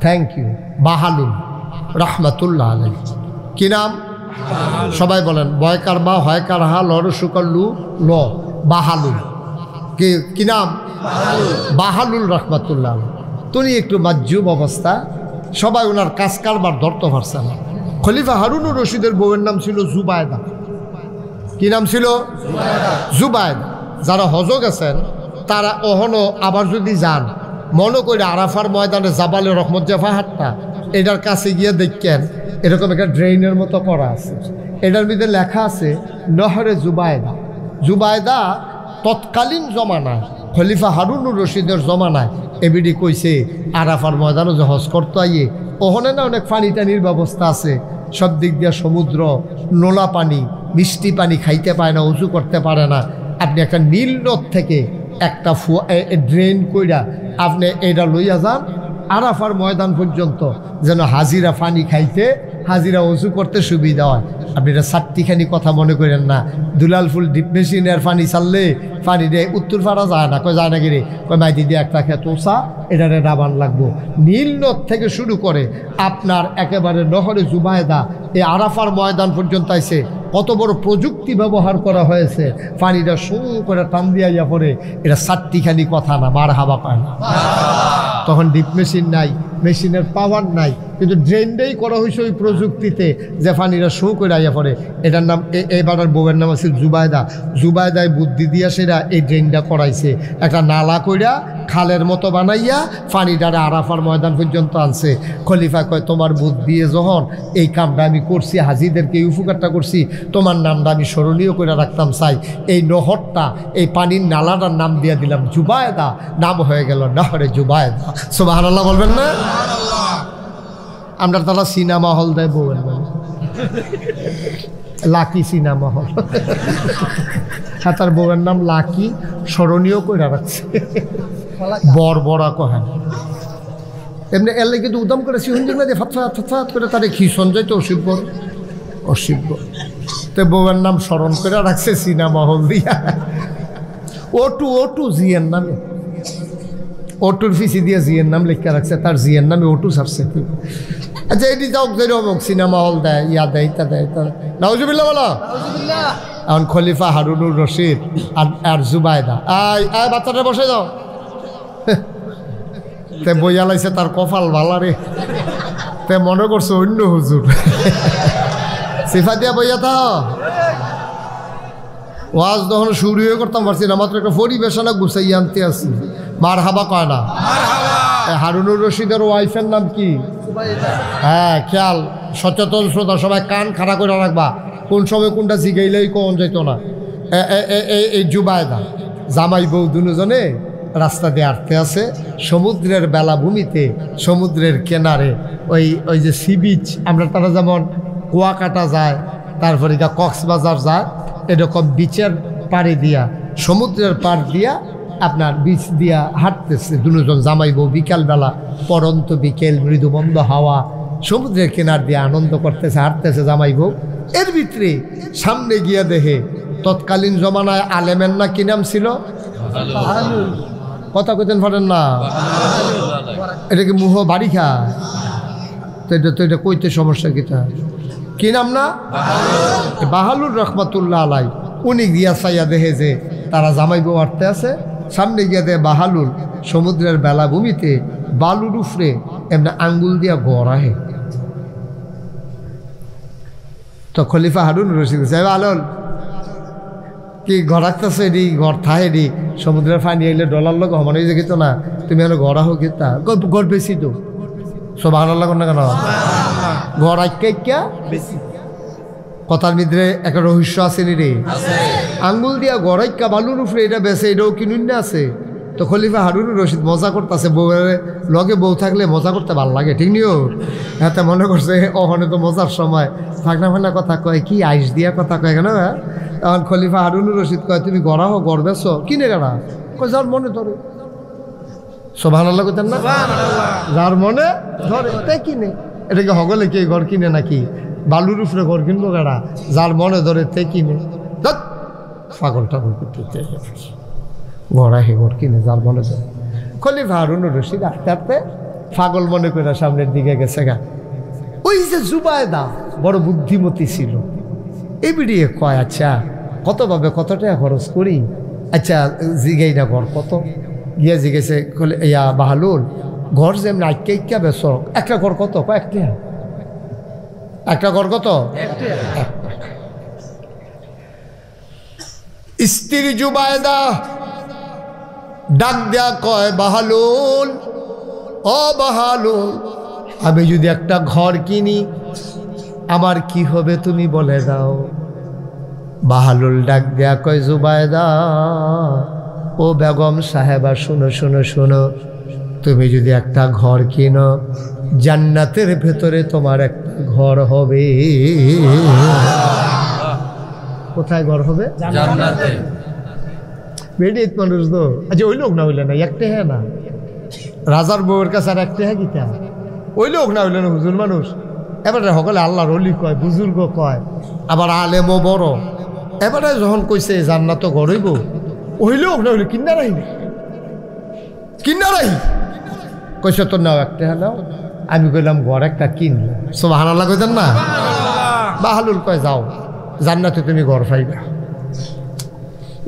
থ্যাংক ইউ, বাহালুল রহমাতুল্লাহ আলাইহি। কি নাম? সবাই বলেন, বয়কার বা হয়কার হা লড় শুকর লু ল, বাহালুল। কি নাম? বাহালুল রহমাতুল্লাহ আলাইহি। তুমি একটু মাজজুব অবস্থা, সবাই ওনার কাজ কারবার ধরতে পারছে না। খলিফা হারুনুর রশিদের বউয়ের নাম ছিল জুবায়দা। কি নাম ছিল? জুবায়দা। যারা হজ গেছেন তারা অহনো আবার যদি যান, মনে করে আরাফার ময়দানে জাবালে রহমত যে পাহাড়টা, এটার কাছে গিয়ে দেখেন এরকম একটা ড্রেইনের মতো করা আছে। এটার মধ্যে লেখা আছে নহরে জুবায়দা। জুবায়দা তৎকালীন জমানায়, খলিফা হারুনুর রশিদের জমানায় এবিডি কইছে আরাফার ময়দানে যে হজ করতে আইয়ে, ওখানে না অনেক পানি টানির ব্যবস্থা আছে, সব দিক দিয়ে সমুদ্র, নোলা পানি, মিষ্টি পানি খাইতে পায় না, উঁচু করতে পারে না। আপনি একটা নীল নদ থেকে একটা ড্রেন কইরা আপনি এটা লইয়া যান আরাফার ময়দান পর্যন্ত, যেন হাজিরা পানি খাইতে হাজিরা উঁচু করতে সুবিধা হয়। আপনি এটা চারটিখানি কথা মনে করেন না। দুলালফুল ডিপ মেশিনের পানি চাললে পানি দিয়ে উত্তর পাড়া যায় না, কয় যায় না গিরে, কয় মাইদি দিয়ে একটা খেত ওষা এটারে ডাবান লাগবো। নীল নদ থেকে শুরু করে আপনার একেবারে নহরে জুবায়দা এই আরাফার ময়দান পর্যন্ত আইছে। কত বড় প্রযুক্তি ব্যবহার করা হয়েছে, পানিটা সু করে টান দিয়া পড়ে। এটা চারটিখানি কথা না, মার হাবা পায় না। তখন ডিপ মেশিন নাই, মেশিনের পাওয়ার নাই, কিন্তু ড্রেনটাই করা হয়েছে ওই প্রযুক্তিতে যে পানিটা শো করে আইয়া পড়ে। এটার নাম এবার বউয়ের নাম আছে জুবায়দা। জুবায়দায় বুদ্ধি দিয়া সেরা এই ড্রেনটা করাইছে, একটা নালা কইরা খালের মতো বানাইয়া পানিটারে আরাফার ময়দান পর্যন্ত আনছে। খলিফা কয় তোমার বুদ্ধি যখন এই কামটা আমি করছি, হাজিদেরকে এই উপকারটা করছি, তোমার নামটা আমি স্মরণীয় করে রাখতাম চাই। এই নহরটা, এই পানির নালাটার নাম দিয়ে দিলাম জুবায়দা, নাম হয়ে গেল নহরে জুবায়দা। সুবহানাল্লাহ বলবেন না? আমরা তারা সিনেমা হল দেয় বউয়ের নাম, লাকি সিনেমা হল। হ্যাঁ, তার বউয়ের নাম লাকি, স্মরণীয় করে রাখছে। বড়া কহেন এমনি এলে কিন্তু উদম করে সিহঞ্জির মধ্যে ফাত করে তারে খিসন যাইতো অশিব্য। তো বউয়ের নাম স্মরণ করে রাখছে সিনেমা হল দিয়া। ওটু জিয়ের নামে, ওটুর ফিসি দিয়ে জিয়ের নাম লেখা রাখছে, তার জিয়ের নামে ওটু ছাড়ছে। আচ্ছা, এটি যাও যেরকম সিনেমা হল দেয়, ইয়া দেয়, তা দেয়, তা নাউজুবিল্লাহ বলো। এখন খলিফা হারুনুর রশিদ আর জুবায়দা আয় বাচ্চাটা বসে যাও। তে বইয়া লাইছে তার কপাল ভালা রে, তে মনে করছে অন্য হুজুর। সিফা দিয়া বইয়া থা ওয়াজ তখন শুরু হয়ে করতাম পারছি না, মাত্র একটা পরিবেশনা গুছাই আনতে আসি। মার হাবা কয় না। হারুনুর রশিদের ওয়াইফের নাম কি? হ্যাঁ, খেয়াল, সচেতন শ্রোতা সবাই কান খাড়া করে রাখবা, কোন সময় কোনটা জিগাইলেই কোন যেত না। এই জুবায়দা জামাই বউ দুজনে রাস্তা দিয়ে আটতে আছে সমুদ্রের বেলাভূমিতে, সমুদ্রের কিনারে। ওই যে সি বিচ, আমরা তারা যেমন কুয়াকাটা যায়, তারপরে কক্সবাজার যায়, এরকম বিচের পাড়ে দিয়া, সমুদ্রের পাড় দিয়া আপনার বিচ দিয়া হাঁটতেছে দুজন জামাই বউ। বিকালবেলা, পরন্ত বিকেল, মৃদুমন্দ হাওয়া, সমুদ্রের কিনার দিয়ে আনন্দ করতেছে, হাঁটতেছে জামাই বউ। এর ভিতরে সামনে গিয়া দেখে তৎকালীন জমানায় আলেমের না কি নাম ছিল? কথা কইতেন পারেন না? এটা কি মুহ বাড়ি খায়? তো এটা কইতে সমস্যা কি নাম না? বাহালুর রহমাতুল্লাহ আলাই। উনি গিয়া চাইয়া দেখে যে তারা জামাই বউ হাঁটতে আছে, সামনে গিয়া দেয় বাহালুল সমুদ্রের বেলাভূমিতে বালুর উফরে এমনি আঙ্গুল দিয়া গড় আহে। তো খলিফা হারুন রশিদ সাহেব আলল কি ঘর রাখতেছে, এটি ঘর থাহে, এটি সমুদ্রের পানি আইলে ডলার লোক হমানো যে গেত না, তুমি এখন ঘর আহো গীতা ঘর বেশি তো সব আনার লাগ না কেন? ঘর আইকা বেশি কথার ভিতরে একটা রহস্য আছে নি রে। আঙ্গুল দিয়া ঘর আইকা বালুর উপরে এটা বেছে, এটাও কিনুন না আছে। তো খলিফা হারুন রশিদ মজা করতেছে, বউয়ের লগে বউ থাকলে মজা করতে ভাল লাগে, ঠিক নিও? হাতে মনে করছে ওখানে তো মজার সময় ফাঁকনা ফাঁকনা কথা কয়, কি আইস দিয়া কথা কয় কেন? তখন খলিফা হারুন রশিদ কয় তুমি গড়া হো, গড় বেছো, কিনে গেলা? কয় যার মনে ধরে। সুবহানাল্লাহ কইতেন না? যার মনে ধরে তাই কিনে। এটাকে হগলে কি ঘর কিনে নাকি? বালুর উপরে ঘর কিনবো গাড়া, যার মনে ধরে তে কিনে। পাগল টাগল করতে ঘোড়া হে ঘর কিনে যার মনে ধরে। খলিফা হারুন রশিদ আস্তে আস্তে পাগল মনে করে সামনের দিকে গেছে গা। ওই যে জুবায়দা বড় বুদ্ধিমতী ছিল, এই বিড়িয়ে কয় আচ্ছা কতভাবে কত টাকা খরচ করি, আচ্ছা জিগাই না ঘর কত। গিয়া জিগেছে ইয়া বাহালুল ঘর যেমন আইকা ইকা বেশ, একটা ঘর কত? কয়েকটা। একটা ঘর কত? স্ত্রী জুবায়দা ডাক দেয়া কয় বাহালুল, ও বাহালুল আমি যদি একটা ঘর কিনি আমার কি হবে তুমি বলে দাও। বাহালুল ডাক দেয়া কয় জুবায়দা, ও বেগম সাহেবা শোনো শোনো শোনো, তুমি যদি একটা ঘর কিনো জান্নাতের ভেতরে তোমার একটা ঘর হবে। কোথায় ঘর হবে? জান্নাতে। বেডিত মানুষ তো আচ্ছা ওই লোক না হইলে না একটা হ্যাঁ না রাজার বউয়ের কাছে আর একটা হ্যাঁ গীতা ওই লোক না হইলে না হুজুর মানুষ এবারে সকলে আল্লাহর অলি কয় বুজুর্গ কয় আবার আলেমও বড় এবারে যখন কইছে জান্নাত গড়ইব ওই লোক না হইলে কিন্নারাই না কিন্নারাই কইছে তো নাও একটা হ্যাঁ নাও আমি কইলাম ঘর একটা কিনলাম সুবহানাল্লাহ কইতেন না বাহালুল কয় যাও জান্নাতে তুমি ঘর পাইবা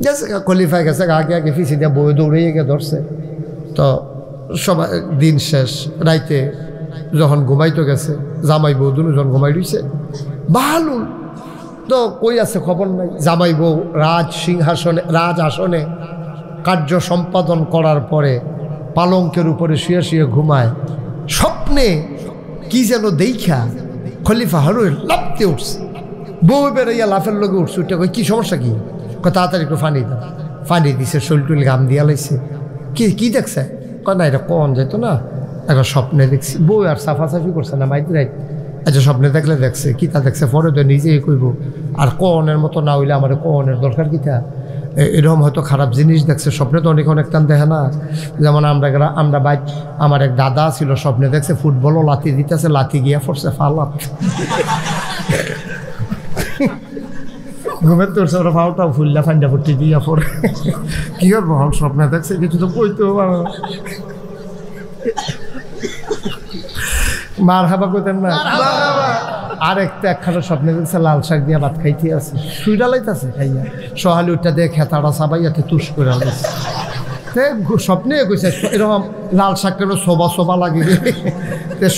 গেছে খলিফায় গেছে আগে আগে ফিসি দিয়ে বই দৌড়িয়ে গিয়ে ধরছে তো সবাই দিন শেষ রাইতে যখন ঘুমাইতে গেছে জামাই বউ দুজন ঘুমাই রইছে বাহালুল তো কই আছে খবর নাই জামাই বউ রাজ আসনে কার্য সম্পাদন করার পরে পালঙ্কের উপরে শুয়ে শুয়ে ঘুমায় স্বপ্নে কি যেন দেখা খলিফা হারুন লাফতে উঠছে বউ বেড়াইয়া লাফের লোকে উঠছে উঠে কই কি সমস্যা কি তাড়াতাড়ি একটু ফানি দাও ফানি দিছে শৈলটুল গাম দিয়া লাইছে কি দেখছে কয় না এটা কন যাইতো না এখন স্বপ্নে দেখছি বউ আর সাফাসাফি করছে না মাইতে রাইট আচ্ছা স্বপ্নে দেখলে দেখছে কিতা দেখছে পরে তো নিজেই কইব আর কনের মতো না হইলে আমার কনের দরকার কিতা এরকম হয়তো খারাপ জিনিস দেখছে স্বপ্নে তো অনেক টান দেখে না যেমন আমরা বাইক আমার এক দাদা ছিল স্বপ্নে দেখছে ফুটবলও লাথি দিতেছে লাথি গিয়া পড়ছে ফালাত ঘুমের তোর সব ফাউটাও ফুললা ফান্ডা ফুটি দিয়া পড়ে কি আর বহল স্বপ্নে দেখছে কিছু তো কইতেও পারো মার হাবা কইতেন না আর একটা একখানা স্বপ্নে দেখছে লাল শাক দিয়া ভাত খাইতে আছে শুইরা লাইতেছে খাইয়া সহালি উঠটা দিয়ে খেতাটা সাবাইয়াতে তুষ করে লাইছে স্বপ্নে কইছে এরকম লাল শাকটা শোভা লাগে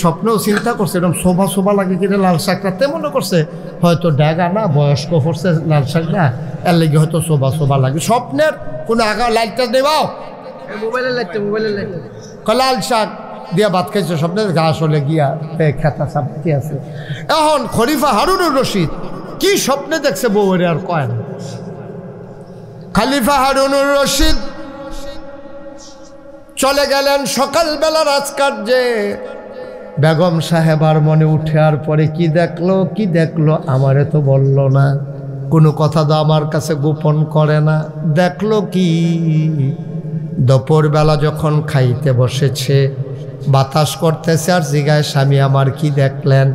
স্বপ্নেও চিন্তা করছে এরকম শোভা লাগে কিনা লাল শাকটা তেমনও করছে হয়তো ড্যাগা না বয়স্ক পড়ছে লাল শাক না এর লেগে হয়তো শোভা লাগে স্বপ্নের কোনো আগা লাইটটা দেবাও মোবাইলের লাইটটা লাল শাক দিয়া ভাত খাইছে স্বপ্নের ঘাস হলে গিয়া খেতা সাপটি আছে এখন খলিফা হারুনুর রশিদ কি স্বপ্নে দেখছে বউরে আর কয় না খলিফা হারুনুর রশিদ চলে গেলেন সকালবেলা রাজকার্যে বেগম সাহেবার মনে উঠে আর পরে কি দেখলো আমারে তো বলল না কোনো কথা তো আমার কাছে গোপন করে না দেখলো কি দুপুরবেলা যখন খাইতে বসেছে বাতাস করতেছে আর জিগায় স্বামী আমার কি দেখলেন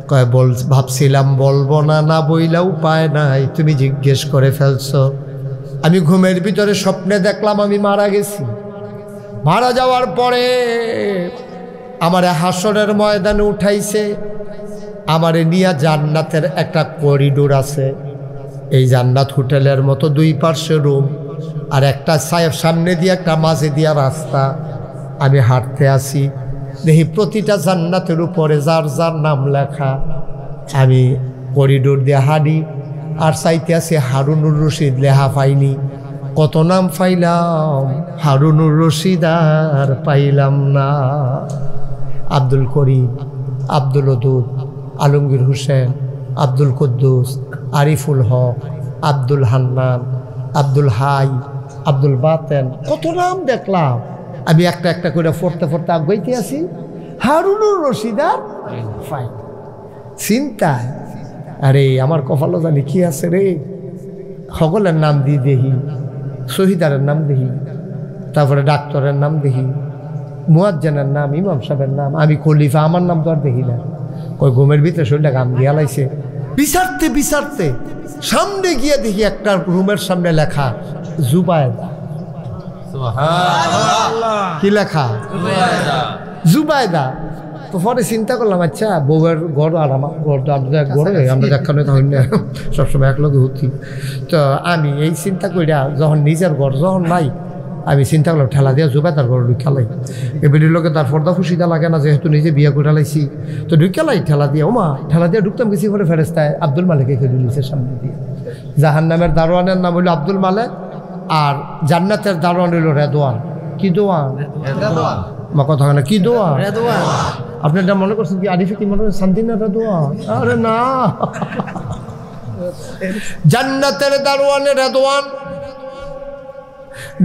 কয় ভাবছিলাম বলবো না বইলা উপায় নাই তুমি জিজ্ঞেস করে ফেলছো আমি ঘুমের ভিতরে স্বপ্নে দেখলাম আমি মারা গেছি মারা যাওয়ার পরে আমারে হাসরের ময়দানে উঠাইছে আমারে নিয়া জান্নাতের একটা করিডোর আছে এই জান্নাত হোটেলের মতো দুই পার্শ্বে রুম আর একটা সামনে দিয়ে একটা মাঝে দিয়া রাস্তা আমি হাঁটতে আসি দেখি প্রতিটা জান্নাতের উপরে যার যার নাম লেখা আমি করিডোর দিয়ে হাঁটি আর চাইতে আসি হারুনুর রশিদ লেখা পাইনি কত নাম পাইলাম হারুনুর রশিদ আর পাইলাম না আব্দুল করিম আব্দুল ওদুদ আলমগীর হোসেন আব্দুল কুদ্দুস আরিফুল হক আব্দুল হান্নান আব্দুল হাই আব্দুল বাতেন কত নাম দেখলাম আমি একটা করে পড়তে আগাইতে আছি হারুনুর রশিদ আর পাই চিন্তায় আরে আমার কপালও জানি কি আছে রে সকলের নাম দিয়ে দেখি শহীদারের নাম দেখি তারপরে ডাক্তারের নাম দেখি মুয়াজ্জিনের নাম ইমাম সাহেবের নাম আমি খলিফা আমার নাম তো আর দেখি না ওই ঘুমের ভিতরে শরীরটা গাম দিয়া লাইছে বিচারতে সামনে গিয়ে দেখি একটা রুমের সামনে লেখা জুবায়দা কি লেখা জুবায়দা তো পরে চিন্তা করলাম আচ্ছা বউয়ের ঘর আর আমার ঘরে আমরা দেখানো তখন সবসময় একলগে হতি তো আমি এই চিন্তা করিয়া যখন নিজের ঘর যখন নাই আমি চিন্তা করলাম ঠেলা দিয়া জুবায়দার ঘর ঢুকালাই এবারের লোকে তার পর্দা ফুসিদা লাগে না যেহেতু নিজে বিয়ে করে লাইছি তো ঢুকালাই ঠেলা দিয়া ঠেলা দিয়ে ঢুকতাম গেছি করে ফেরেস্তায় আব্দুল মালিককে দিয়েছে সামনে দিয়ে জাহান্নামের দারোয়ানের নাম হইল আব্দুল মালিক আর জান্নাতের দারোয়ান হইল রেদওয়ান কি দোয়ান মা কথা হয় না কি দোয়ান আপনি এটা মনে করছেন কি আরিফে কি মনে করছেন শান্তি না রেদওয়ান আরে না জান্নাতের দারোয়ানের রেদওয়ান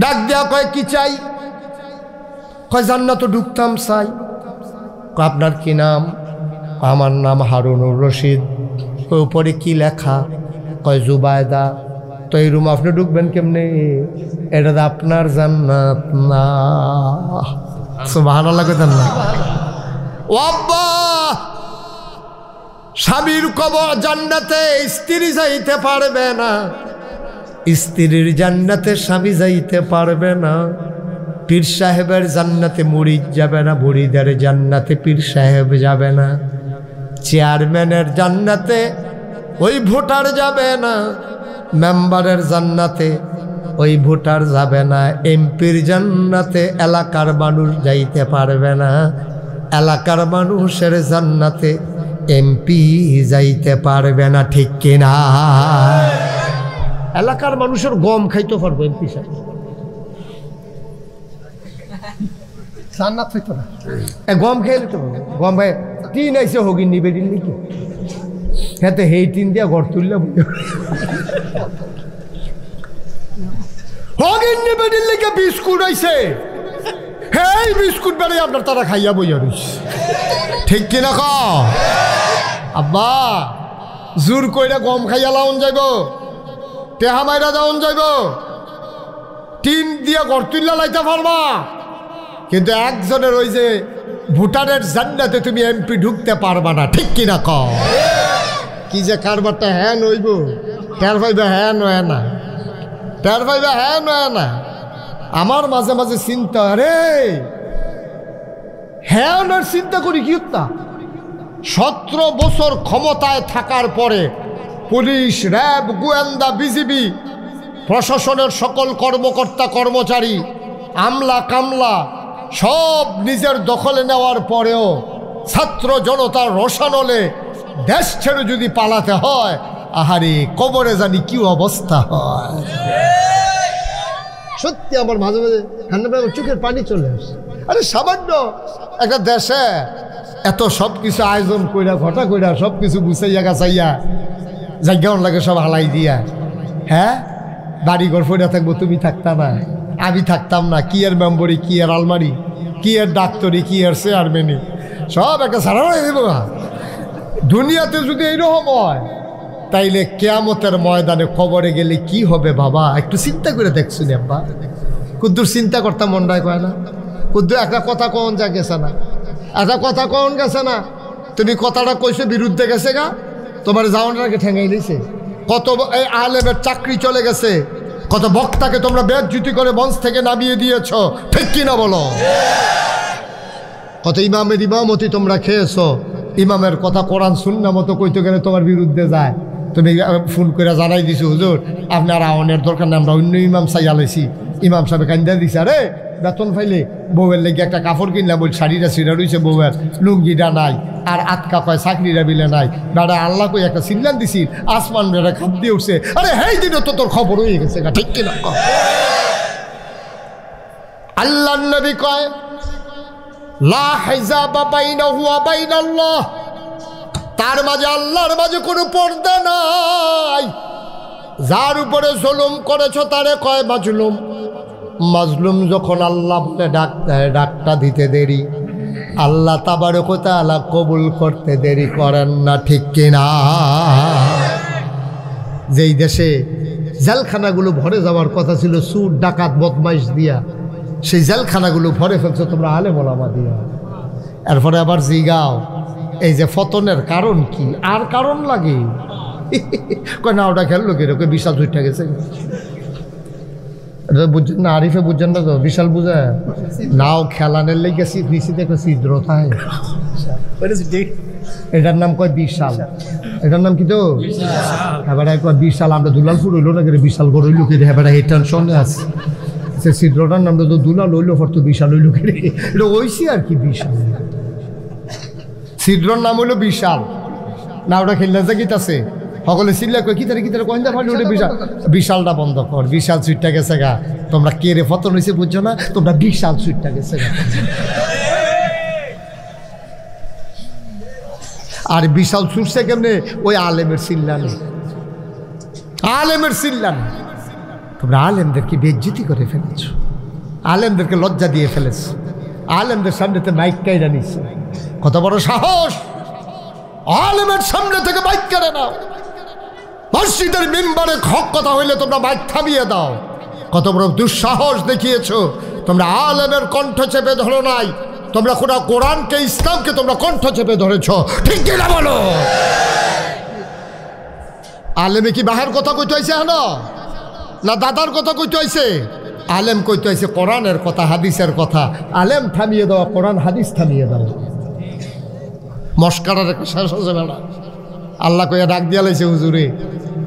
ডাক দেয়া কয় কি চাই কয় জান্নাত ঢুকতাম চাই আপনার কি নাম আমার নাম হারুনুর রশিদ ওই উপরে কি লেখা কয় জুবায়দা তো এই রুম আপনি ঢুকবেন কেমনে? এটা তো আপনার জান্নাত না। সুবহানাল্লাহ কইতেন না? ও আব্বা, স্বামীর কবর জান্নাতে স্ত্রী যাইতে পারবে না, স্ত্রীর জান্নাতে স্বামী যাইতে পারবে না, পীর সাহেবের জান্নাতে মুরিদ যাবে না, মুরিদের জান্নাতে পীর সাহেব যাবে না, চেয়ারম্যানের জান্নাতে ওই ভোটার যাবে না, মেম্বারের জান্নাতে ওই ভোটার যাবে না, এমপির জান্নাতে এলাকার মানুষ যাইতে পারবে না, এলাকার মানুষের জান্নাতে এমপি যাইতে পারবে না। ঠিক কিনা? এলাকার মানুষের গম খাইতে পারবো, এমপি সাহেব জান্নাত হইতো না। গম খেয়ে নিতে পারবো, গম ভাই টিন আইসে হগিন নিবে দিন নাকি, হ্যাঁ হেই টিন দিয়া ঘর তুললে হগিন নিবে দিন নাকি বিস্কুট আইসে, হেই বিস্কুট বেড়ে আপনার তারা খাইয়া বইয়া রইছে। ঠিক কিনা ক আব্বা? জোর কইরা গম খাইয়া লাউন যাইব, টেহা মাইরা যাওন যাইব, টিন দিয়া ঘর তুললা লাইতে পারবা, কিন্তু একজনের ওই যে ভুটানের জান্নাতে তুমি এমপি ঢুকতে পারবা না। ঠিক কিনা ক? কি যে কারবারটা হ্যাঁ নইব, টের পাইবে হ্যাঁ নয় না, টের পাইবে হ্যাঁ নয় না। আমার মাঝে মাঝে চিন্তা, রে হ্যাঁ নয় চিন্তা করি কি উত্তা 17 বছর ক্ষমতায় থাকার পরে পুলিশ, র্যাব, গোয়েন্দা, বিজিবি, প্রশাসনের সকল কর্মকর্তা কর্মচারী, আমলা কামলা সব নিজের দখলে নেওয়ার পরেও ছাত্র জনতার রোশানলে দেশ ছেড়ে যদি পালাতে হয়, আহারে কবরে জানি কি অবস্থা হয়। সত্যি আমার মাঝে মাঝে চোখের পানি চলে আসে। আরে সামান্য একটা দেশে এত সব কিছু আয়োজন কইরা ঘটা কইরা সব কিছু গুছাইয়া গাছাইয়া জায়গা লাগে সব হালাই দিয়া, হ্যাঁ বাড়িঘর ফইরা থাকবো, তুমি থাকতা না, আমি থাকতাম না, কি এর মেম্বরি, কি এর আলমারি, কি এর ডাক্তারি, কি এর চেয়ারম্যানি, সব একটা সারা হয়ে দেবো। দুনিয়াতে যদি এইরকম হয়, তাইলে কিয়ামতের ময়দানে কবরে গেলে কি হবে বাবা? একটু চিন্তা করে দেখছুন আব্বা। কুদ্দুর চিন্তা করতাম মনটায় কয় না, কুদ্দুর একটা কথা কখন যা গেছে না, একটা কথা কখন গেছে না, তুমি কথাটা কইছো বিরুদ্ধে গেছে গা, তোমার যাওয়ানটাকে ঠেঙাই দিয়েছে, কত এই আলেমের চাকরি চলে গেছে, কত বক্তাকে তোমরা বেজ্জতি করে মঞ্চ থেকে নামিয়ে দিয়েছ। ঠিক কিনা বলো? কত ইমামের ইমামতি তোমরা খেয়েছো, ইমামের কথা কোরআন সুন্নাহ মতো কইতে গেলে তোমার বিরুদ্ধে যায়, তুমি ফোন করে জানাই দিছো, হুজুর আপনার আওয়ানের দরকার নেই, আমরা অন্য ইমাম চাইয়া লাইছি, ইমাম সাহেব কান্দা দিছে, আরে বেতন ফাইলে বউয়ের লেগে একটা কাপড় কিনলাম, ওই শাড়িটা ছিঁড়া রয়েছে, বউয়ের লুঙ্গিটা নাই, আর আটকা কয় চাকরিটা বিলে নাই, বেড়া আল্লাহ কই একটা সিল্লান দিছি, আসমান বেড়া খাপ দিয়ে উঠছে, আরে হেই দিনে তো তোর খবর হয়ে গেছে। ঠিক কিনা? আল্লাহ নবী কয় লা হিজাবা বাইনাহু ওয়া বাইনাল্লাহ, তার মাঝে আল্লাহর মাঝে কোনো পর্দা নাই। যার উপরে জুলুম করেছো তারে কয় মাজলুম, মাজলুম যখন আল্লাহ বলে ডাক দেয়, ডাকটা দিতে দেরি, আল্লাহ তাবারক ওয়া তাআলা কবুল করতে দেরি করেন না। ঠিক কিনা? যেই দেশে জেলখানাগুলো ভরে যাওয়ার কথা ছিল চুর ডাকাত বদমাইশ দিয়া, সেই জেলখানাগুলো ভরে ফেলছো তোমরা আলেম ওলামা দিয়া। এরপরে আবার জিগাও এই যে ফতনের কারণ কি, আর কারণ লাগে কয় না ওটা খেললো কিরকম বিশাল ছুটটা গেছে, বুঝছেন না? আরিফে বুঝছেন না তো? বিশাল বুঝে নাও খেলানের লেগে নিচে দেখো ছিদ্র থাকে, এটার নাম কয় বিশাল, এটার নাম কি তো এবার কয় বিশাল। আমরা দুলালপুর হইলো না কেন বিশাল করে হইলো কে, এবার এই টেনশনে আছে, সে ছিদ্রটার নামটা তো দুলাল হইলো, ফর তো বিশাল হইলো কে, এটা ওইসি আর কি বিশাল, ছিদ্রর নাম হইলো বিশাল। না ওটা খেললে যে গীত আছে সকলে চিল্লা কই কিতারে কিতারে কইন্দা ফাড়ি ওটা বিশাল, বিশালটা বন্ধ কর, বিশাল সুইটটা গেছে গা। তোমরা কে রে ফতন হইছে বুঝছো না, তোমরা বিশাল সুইটটা গেছে গা। আর বিশাল ছুটছে কেমনে? ওই আলেমের চিল্লানি, আলেমের চিল্লানি। তোমরা আলেমদেরকে বেজ্জতি করে ফেলেছ, আলেমদেরকে লজ্জা দিয়ে ফেলেছ, আলেমদের সামনেতে মাইক কাইরা নিচ্ছে। কত বড় সাহস, আলেমের সামনে থেকে মাইক কেড়ে নাও। মসজিদের মিম্বারে হক কথা হইলে তোমরা মাইক থামিয়ে দাও। কত বড় দুঃসাহস দেখিয়েছ। তোমরা আলেমের কণ্ঠ চেপে ধরো নাই, তোমরা কোরআনকে ইসলামকে তোমরা কণ্ঠ চেপে ধরেছ, ঠিক কিনা বলো? আলেমে কি বাহার কথা কইতে হয়েছে হলো না দাদার কথা কইতে হয়েছে? আলেম কইতে হয়েছে কোরআনের কথা, হাদিসের কথা। আলেম থামিয়ে দেওয়া, কোরআন হাদিস থামিয়ে দেওয়া। মস্কারার একটা শেষ হচ্ছে বেড়া। আল্লাহ কইয়া ডাক দিয়া লাইছে হুজুরে,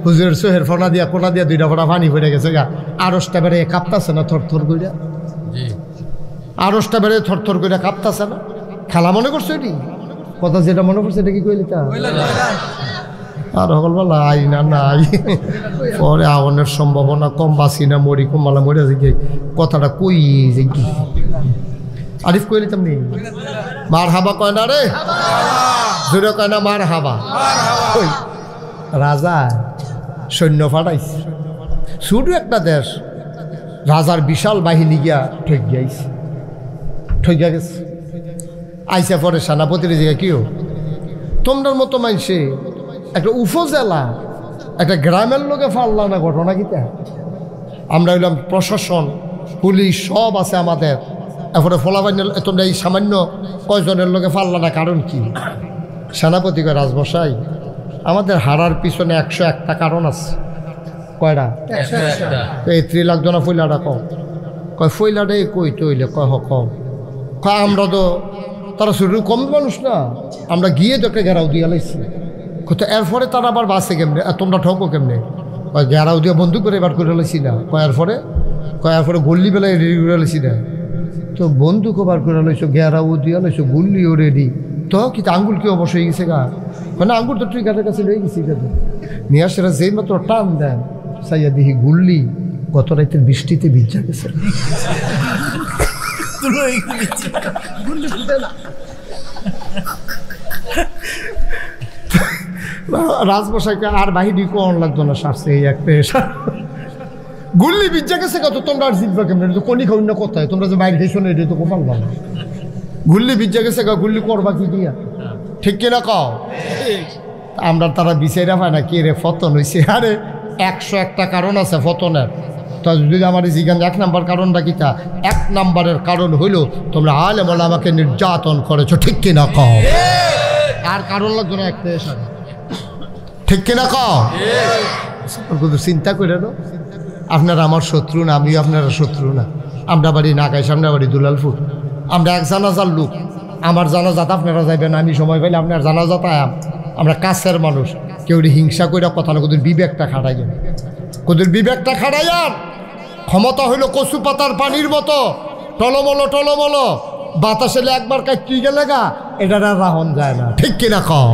হুজুরের সোহের ফোনা দিয়া কোনা দিয়া 2টা ফোঁটা পানি পড়ে গেছে গা। আড়সটা বেড়ে কাঁপতাছে না থর থর কইরা? আড়সটা বেড়ে থর থর কইরা কাঁপতাছে না? খেলা মনে করছো এটি? কথা যেটা মনে করছে এটা কি কইলি তা? আর সকলবেলা আই না নাই পরে আগুনের সম্ভাবনা কম, বাসি না মরি কমালা মরে যে কথাটা কই যে কি আরিফ কইলি তেমনি মার হাবা কয় না রে, জোরে কয় না মার হাবা। রাজা সৈন্য ফাটাইছে, শুধু একটা দেশ, রাজার বিশাল বাহিনী গিয়া ঠকিয়া গেছে। আইসা পরে সেনাপতির জায়গা কিও তোমরার মতো মানুষে একটা উপজেলা একটা গ্রামের লোকে ফারলা না, ঘটনা কিতা? আমরা হইলাম প্রশাসন, পুলিশ সব আছে আমাদের, এরপরে ফলাবাইন তোমরা এই সামান্য কয়জনের লোকে ফারলা না, কারণ কি? সেনাপতি কয় রাজমশাই আমাদের হারার পিছনে 101টা কারণ আছে। কয়টা? এই 3 লাখ জনা ফইলাটা কম। কয় ফইলাটাই কই তৈলে? কয় হ কম। কয় আমরা তো তারা শুরু কম মানুষ না, আমরা গিয়ে তো একটা ঘেরাও দিয়া লাইছি। তো এরপরে তারা আবার বাসে কেমনে, তোমরা ঠকো কেমনে? কয় ঘেরাও দিয়ে বন্দুক করে এবার করে লাইছি না। কয়ার পরে গল্লি বেলায় রেডি করে লাইছি না। তো বন্দুক বার করে লাইছো, ঘেরাও দিয়া লাইছো, গুল্লিও রেডি, তো কি আঙ্গুল কি অবশ্য হয়ে গেছে গা? মানে আঙ্গুল তো ট্রিগারের কাছে লয়ে গেছি গা। নিয়ে আসে যেই মাত্র টান দেন সাইয়া দেখি গুল্লি গত রাতের বৃষ্টিতে ভিজা গেছে। রাজমশাইকে আর বাহিনী কোন লাগতো না, সারছে এই একটা গুল্লি ভিজা গেছে কত, তোমরা আর জিতবা কেমন? কোনি খাওয়ান না কোথায় তোমরা যে বাইরে খেয়েছো না, এটা তো কোপাল না। গুল্লি ভিজা গেছে গা, গুল্লি করবা কি দিয়া? ঠিক কিনা কও? আমরা তারা বিচাইরা পায় না, কে রে ফতন হয়েছে? আরে 101টা কারণ আছে ফতনের। তো যদি আমার জিজ্ঞান 1 নাম্বার কারণটা কিতা? 1 নাম্বারের কারণ হইল তোমরা আলেম ওলামাকে নির্যাতন করেছো, ঠিক কিনা কও? আর কারণ লাগতো না একটা এসে, ঠিক কিনা কও? চিন্তা করে না, আপনারা আমার শত্রু না, আমিও আপনারা শত্রু না। আমরা বাড়ি নাকাই, সামনে বাড়ি দুলালপুর, আমরা এক জানাজার লোক। আমার জানাজাত আপনারা যাইবেন, আমি সময় পাইলে আপনার জানাজাত আয়াম। আমরা কাছের মানুষ, কেউ হিংসা করে কথা না, কোদের বিবেকটা খাটাইয়েন, কোদের বিবেকটা খাটাইয়ান। ক্ষমতা হইল কচু পাতার পানির মতো টলমল, বাতাসে একবার কাটতে গেলে গা এটা রাহন যায় না, ঠিক কিনা কও?